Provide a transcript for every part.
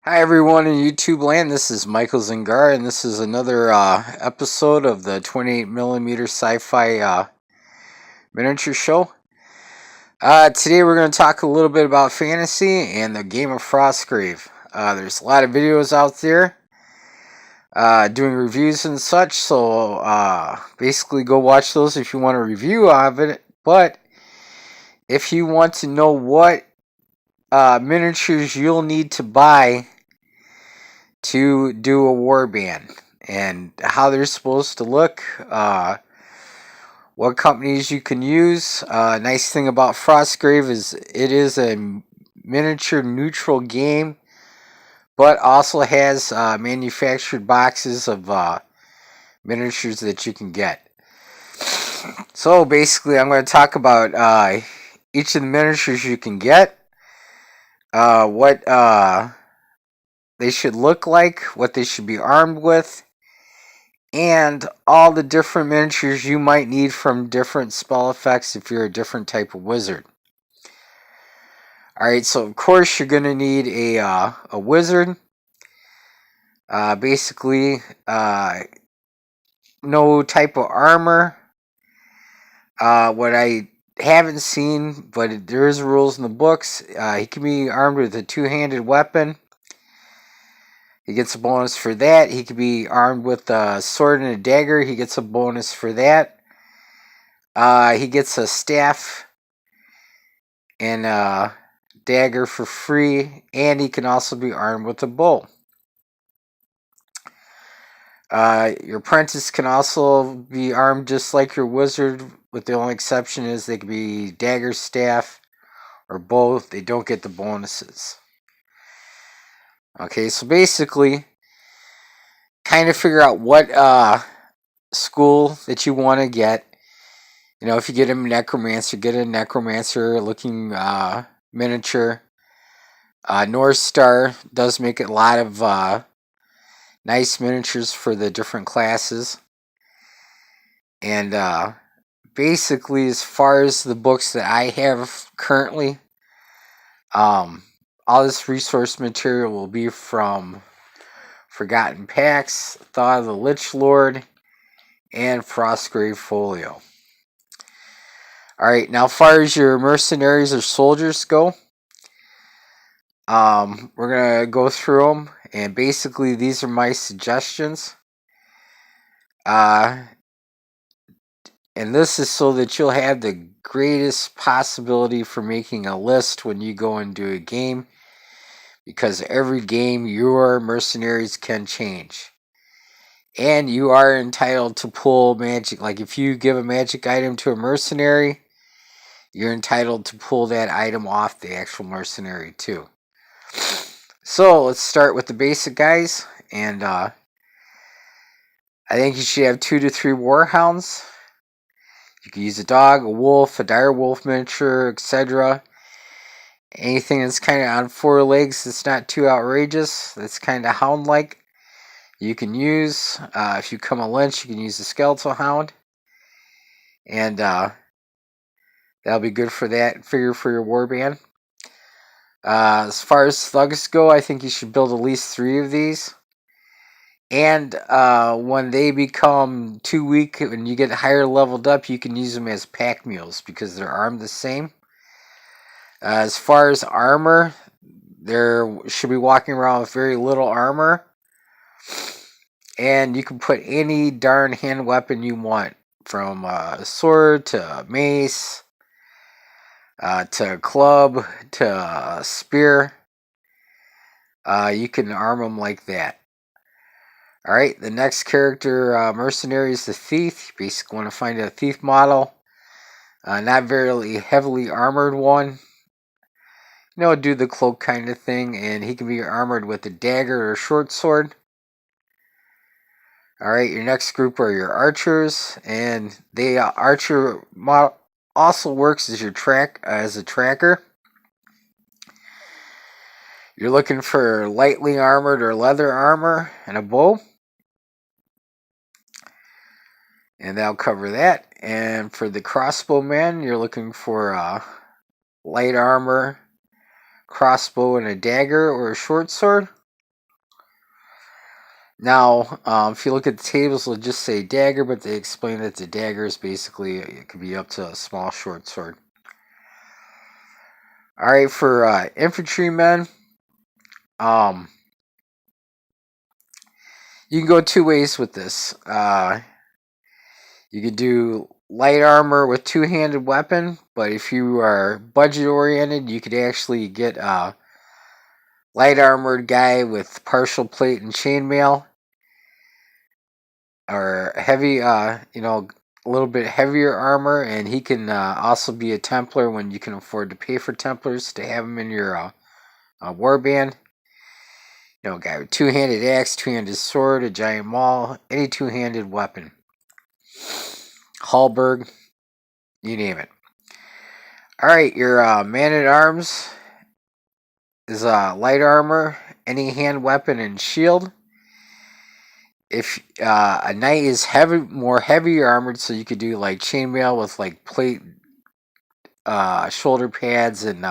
Hi everyone in YouTube land, this is Michael Zingar and this is another episode of the 28mm Sci-Fi miniature show. Today we're going to talk a little bit about fantasy and the game of Frostgrave. There's a lot of videos out there doing reviews and such, so basically go watch those if you want a review of it. But if you want to know what miniatures you'll need to buy to do a warband and how they're supposed to look, what companies you can use. Nice thing about Frostgrave is it is a miniature neutral game, but also has manufactured boxes of miniatures that you can get. So basically, I'm going to talk about each of the miniatures you can get, what they should look like, what they should be armed with, and all the different miniatures you might need from different spell effects if you're a different type of wizard. Alright, so of course you're going to need a wizard. Basically, no type of armor. What I haven't seen, but there is rules in the books, he can be armed with a two-handed weapon. He gets a bonus for that. He could be armed with a sword and a dagger. He gets a bonus for that. He gets a staff and a dagger for free. And he can also be armed with a bow. Your apprentice can also be armed just like your wizard, with the only exception is they can be dagger, staff, or both. They don't get the bonuses. Okay, so basically, kind of figure out what school that you want to get. You know, if you get a necromancer, get a necromancer looking miniature. North Star does make a lot of nice miniatures for the different classes. And basically, as far as the books that I have currently, all this resource material will be from Forgotten Pacts, Thought of the Lich Lord, and Frostgrave Folio. Alright, now as far as your mercenaries or soldiers go, we're going to go through them, and basically these are my suggestions. And this is so that you'll have the greatest possibility for making a list when you go and do a game, because every game your mercenaries can change. And you are entitled to pull magic. Like if you give a magic item to a mercenary, you're entitled to pull that item off the actual mercenary too. So let's start with the basic guys. And I think you should have 2 to 3 warhounds. You can use a dog, a wolf, a dire wolf miniature, etc. Anything that's kind of on 4 legs that's not too outrageous, that's kind of hound-like, you can use. If you come a lynch, you can use the skeletal hound. And that'll be good for that figure for your warband. As far as thugs go, I think you should build at least 3 of these. And when they become too weak and you get higher leveled up, you can use them as pack mules because they're armed the same. As far as armor, they should be walking around with very little armor. And you can put any darn hand weapon you want, from a sword to a mace, to a club, to a spear. You can arm them like that. Alright, the next character, mercenary, is the thief. You basically want to find a thief model. Not very heavily armored one. You know, do the cloak kind of thing. And he can be armored with a dagger or a short sword. Alright, your next group are your archers. And the archer model also works as your as a tracker. You're looking for lightly armored or leather armor and a bow. And that'll cover that. And for the crossbowman, you're looking for light armor, crossbow, and a dagger or a short sword. Now, if you look at the tables, it'll just say dagger, but they explain that the dagger is basically, it could be up to a small short sword. Alright, for infantrymen, you can go two ways with this. You could do light armor with two-handed weapon, but if you are budget oriented, you could actually get a light armored guy with partial plate and chainmail, or heavy, a little bit heavier armor, and he can also be a Templar when you can afford to pay for Templars to have him in your warband. A guy with two-handed axe, two-handed sword, a giant maul, any two-handed weapon. Halberd, you name it. Alright, your man-at-arms is light armor, any hand weapon, and shield. If a knight is more heavy armored, so you could do like chainmail with like plate, shoulder pads, and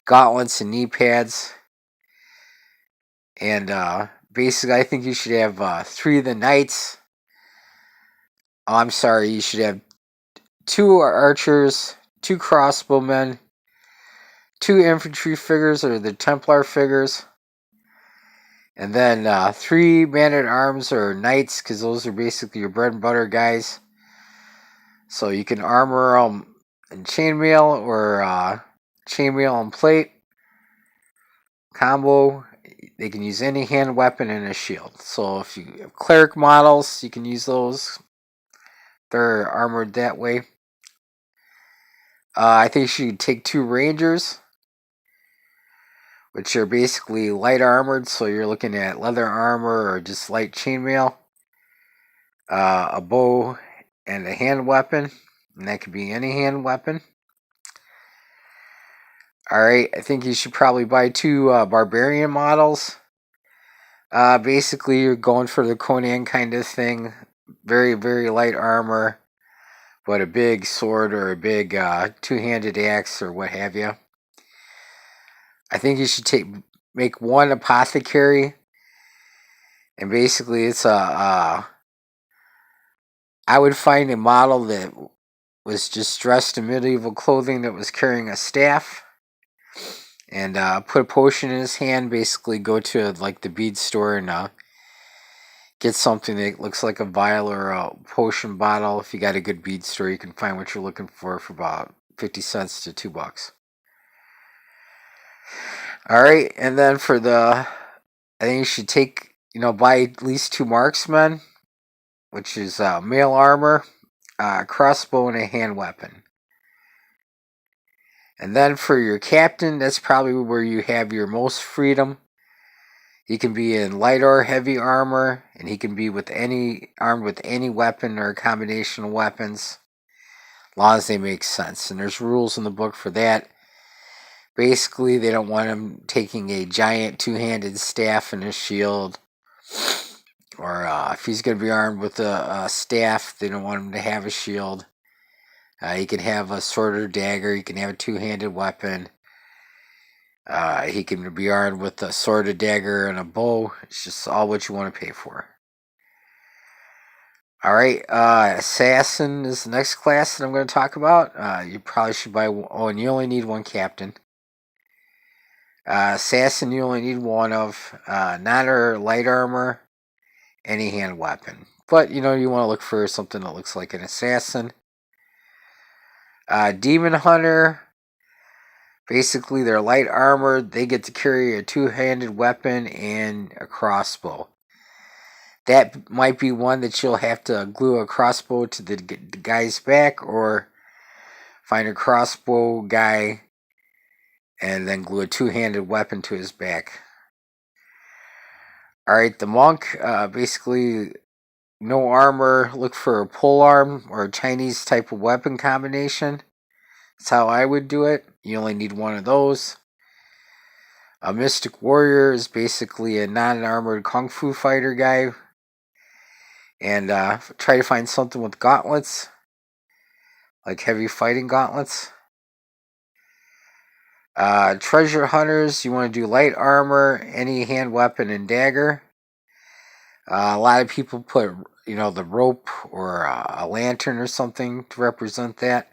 gauntlets and knee pads. And basically, I think you should have 3 of the knights. Oh, I'm sorry, you should have 2 archers, 2 crossbowmen, 2 infantry figures, or the Templar figures. And then 3 man-at-arms or knights, because those are basically your bread and butter guys. So you can armor them in chainmail or chainmail and plate combo. They can use any hand weapon and a shield. So if you have cleric models, you can use those. They're armored that way. I think you should take 2 rangers, which are basically light armored. So you're looking at leather armor or just light chainmail. A bow and a hand weapon. And that could be any hand weapon. Alright, I think you should probably buy 2 barbarian models. Basically, you're going for the Conan kind of thing. Very, very light armor, but a big sword or a big two-handed axe or what have you. I think you should make 1 apothecary. And basically, it's I would find a model that was just dressed in medieval clothing that was carrying a staff. And put a potion in his hand. Basically, go to like the bead store and get something that looks like a vial or a potion bottle. If you got a good bead store, you can find what you're looking for about 50 cents to $2. Alright, and then I think you should buy at least 2 marksmen, which is mail armor, crossbow, and a hand weapon. And then for your captain, that's probably where you have your most freedom. He can be in light or heavy armor, and he can be armed with any weapon or a combination of weapons, as long as they make sense. And there's rules in the book for that. Basically, they don't want him taking a giant two-handed staff and a shield. Or if he's going to be armed with a staff, they don't want him to have a shield. He can have a sword or dagger. He can have a two-handed weapon. He can be armed with a sword, a dagger, and a bow. It's just all what you want to pay for. Alright, Assassin is the next class that I'm going to talk about. You probably should buy and you only need 1 captain. Assassin, you only need 1 of. Not or light armor, any hand weapon. But, you want to look for something that looks like an assassin. Demon Hunter, basically they're light armored. They get to carry a two-handed weapon and a crossbow. That might be one that you'll have to glue a crossbow to the guy's back, or find a crossbow guy and then glue a two-handed weapon to his back. Alright, the monk, basically no armor, look for a polearm or a Chinese type of weapon combination. That's how I would do it. You only need 1 of those. A mystic warrior is basically a non-armored kung fu fighter guy. And try to find something with gauntlets, like heavy fighting gauntlets. Treasure hunters, you want to do light armor, any hand weapon, and dagger. A lot of people put, the rope or a lantern or something to represent that.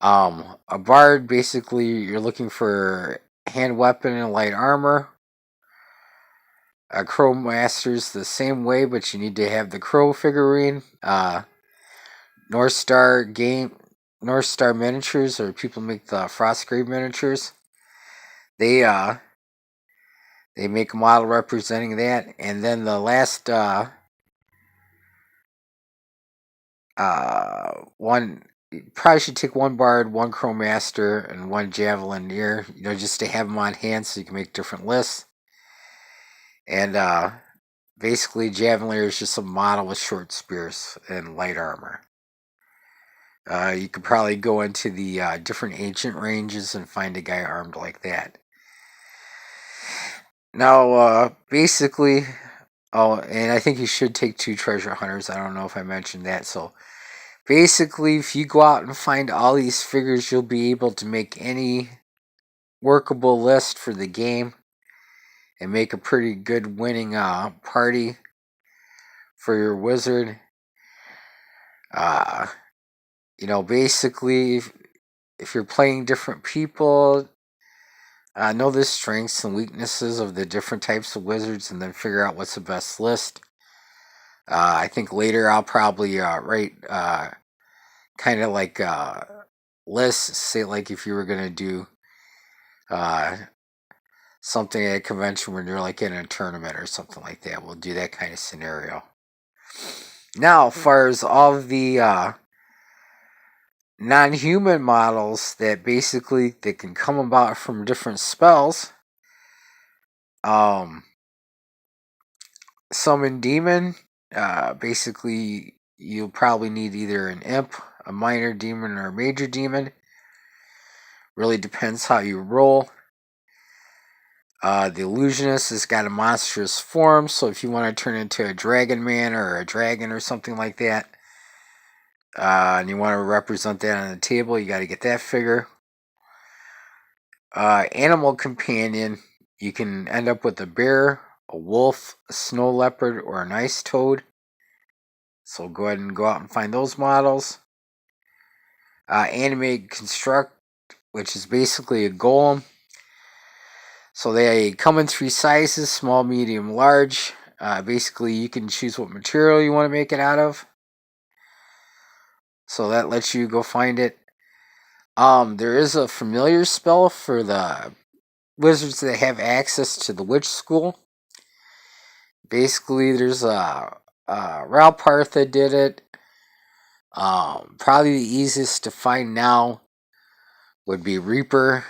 A bard, basically, you're looking for hand weapon and light armor. A crow master's the same way, but you need to have the crow figurine. North Star miniatures, or people make the Frostgrave miniatures. They make a model representing that, and then the last one, you probably should take one bard, one crow master, and one javelineer, just to have them on hand so you can make different lists. And basically, javelineer is just a model with short spears and light armor. You could probably go into the different ancient ranges and find a guy armed like that. Now, basically, and I think you should take 2 treasure hunters. I don't know if I mentioned that. So, basically, if you go out and find all these figures, you'll be able to make any workable list for the game and make a pretty good winning party for your wizard. Basically, if you're playing different people, know the strengths and weaknesses of the different types of wizards and then figure out what's the best list. I think later I'll probably write kind of like lists. Say, like, if you were going to do something at a convention when you're like in a tournament or something like that, we'll do that kind of scenario. Now, as far as all of the non-human models that basically they can come about from different spells, summon demon, basically you'll probably need either an imp, a minor demon, or a major demon. Really depends how you roll. The illusionist has got a monstrous form, so if you want to turn into a dragon man or a dragon or something like that, and you want to represent that on the table, you got to get that figure. Animal companion, you can end up with a bear, a wolf, a snow leopard, or an ice toad. So go ahead and go out and find those models. Animated construct, which is basically a golem. So they come in 3 sizes: small, medium, large. Basically, you can choose what material you want to make it out of. So that lets you go find it. There is a familiar spell for the wizards that have access to the witch school. Basically, there's Ralparth that did it. Probably the easiest to find now would be Reaper.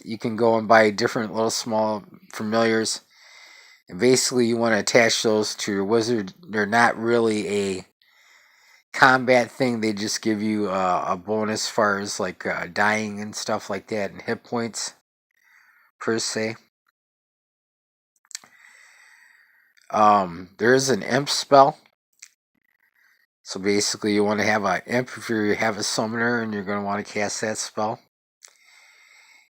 You can go and buy different little small familiars, and basically you want to attach those to your wizard. They're not really a combat thing. They just give you a bonus as far as like dying and stuff like that, and hit points per se. There is an imp spell. So basically you want to have an imp if you have a summoner and you're going to want to cast that spell.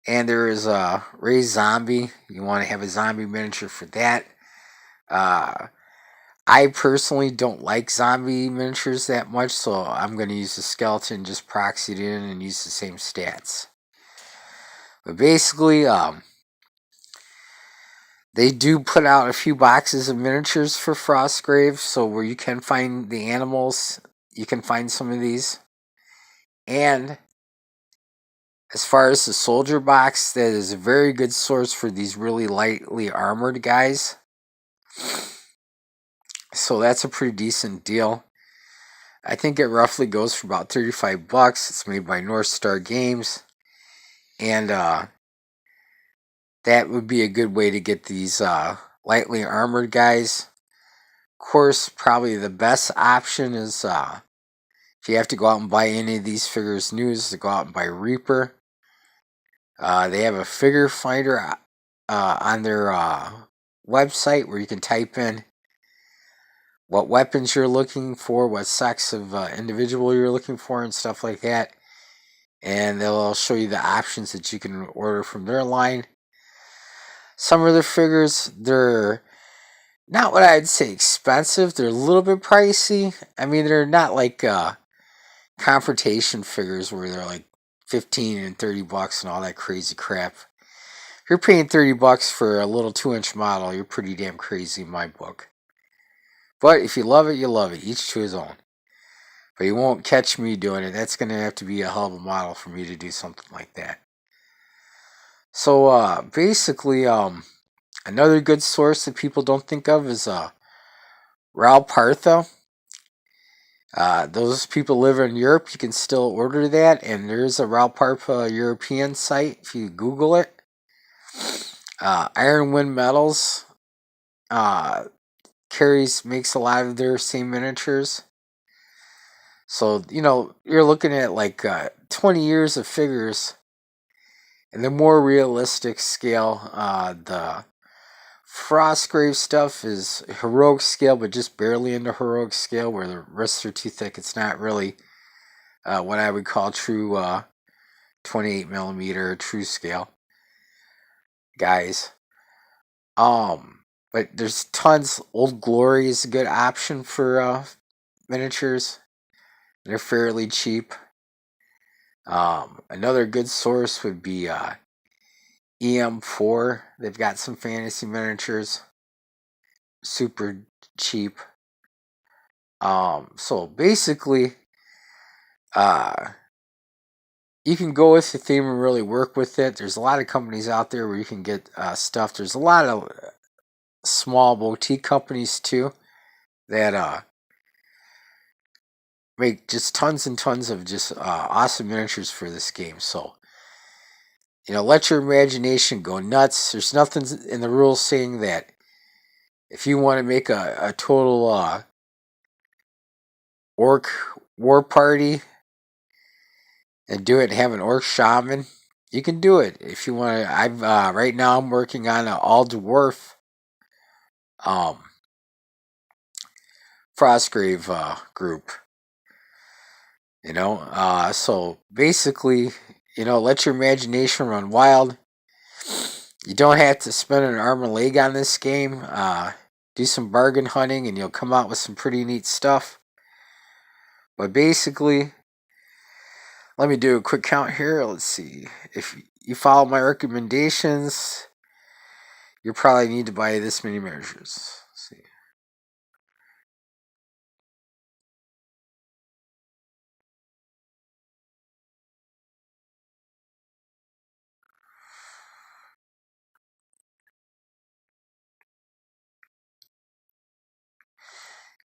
And there is a raised zombie. You want to have a zombie miniature for that. I personally don't like zombie miniatures that much, so I'm going to use the skeleton, just proxy it in and use the same stats. But basically, they do put out a few boxes of miniatures for Frostgrave, so where you can find the animals, you can find some of these. And as far as the soldier box, that is a very good source for these really lightly armored guys. So that's a pretty decent deal. I think it roughly goes for about $35. It's made by North Star Games. And that would be a good way to get these lightly armored guys. Of course, probably the best option is if you have to go out and buy any of these figures new, is to go out and buy Reaper. They have a figure finder on their website where you can type in what weapons you're looking for, what sex of individual you're looking for, and stuff like that. And they'll show you the options that you can order from their line. Some of the figures, they're not what I'd say expensive. They're a little bit pricey. I mean, they're not like confrontation figures where they're like 15 and $30 and all that crazy crap. If you're paying $30 for a little 2-inch model, you're pretty damn crazy in my book. But if you love it, you love it. Each to his own. But you won't catch me doing it. That's going to have to be a hell of a model for me to do something like that. So basically, another good source that people don't think of is Raul Partha. Those people live in Europe. You can still order that, and there's a Raul Partha European site if you Google it. Iron Wind Metals makes a lot of their same miniatures. So, you're looking at like 20 years of figures. And the more realistic scale, the Frostgrave stuff is heroic scale, but just barely into heroic scale, where the wrists are too thick. It's not really what I would call true 28 millimeter true scale guys. But there's tons. Old Glory is a good option for miniatures. They're fairly cheap. Another good source would be EM4. They've got some fantasy miniatures. Super cheap. So basically, you can go with the theme and really work with it. There's a lot of companies out there where you can get stuff. There's a lot of small boutique companies too that make just tons and tons of just awesome miniatures for this game. So, let your imagination go nuts. There's nothing in the rules saying that if you want to make a total orc war party and do it and have an orc shaman, you can do it if you want to. Right now I'm working on an all dwarf Frostgrave group. So basically, let your imagination run wild. You don't have to spend an arm and leg on this game. Do some bargain hunting and you'll come out with some pretty neat stuff. But basically, let me do a quick count here. Let's see. If you follow my recommendations, you probably need to buy this many miniatures. Let's see.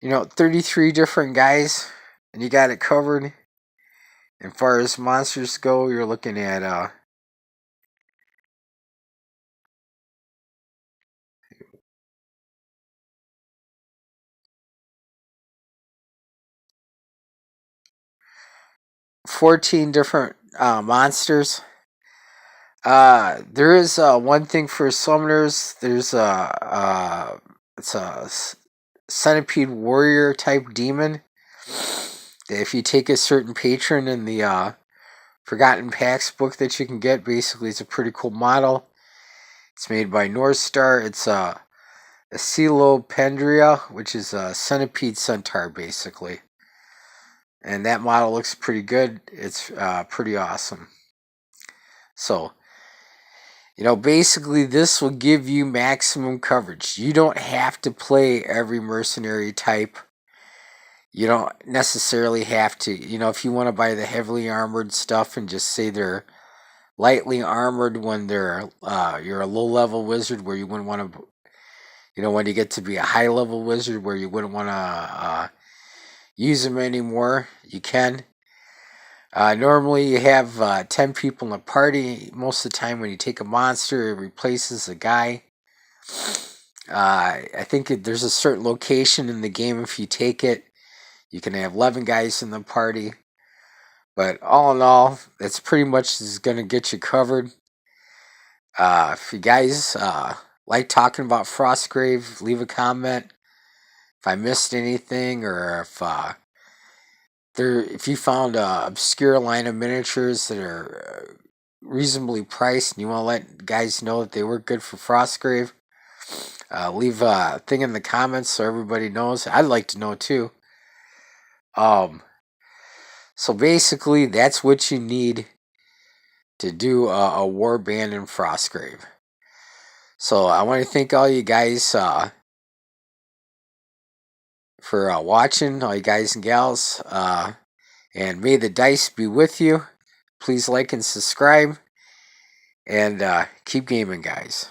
33 different guys, and you got it covered. As far as monsters go, you're looking at 14 different monsters. There is one thing for summoners. There's it's a centipede warrior type demon. If you take a certain patron in the Forgotten Packs book that you can get, basically it's a pretty cool model. It's made by North Star. It's a Coelopendria, which is a centipede centaur, basically. And that model looks pretty good. It's pretty awesome. So, basically this will give you maximum coverage. You don't have to play every mercenary type. You don't necessarily have to. If you want to buy the heavily armored stuff and just say they're lightly armored when you're a low level wizard where you wouldn't want to, when you get to be a high level wizard where you wouldn't want to use them anymore, you can. Normally you have 10 people in a party. Most of the time when you take a monster, it replaces a guy. I think there's a certain location in the game, if you take it, you can have 11 guys in the party. But all in all, that's pretty much is going to get you covered. If you guys like talking about Frostgrave, leave a comment. If I missed anything, or if you found an obscure line of miniatures that are reasonably priced and you want to let guys know that they work good for Frostgrave, Leave a thing in the comments so everybody knows. I'd like to know too. Um, so basically, that's what you need to do a war band in Frostgrave. So I want to thank all you guys for watching, all you guys and gals. And may the dice be with you. Please like and subscribe. And keep gaming, guys.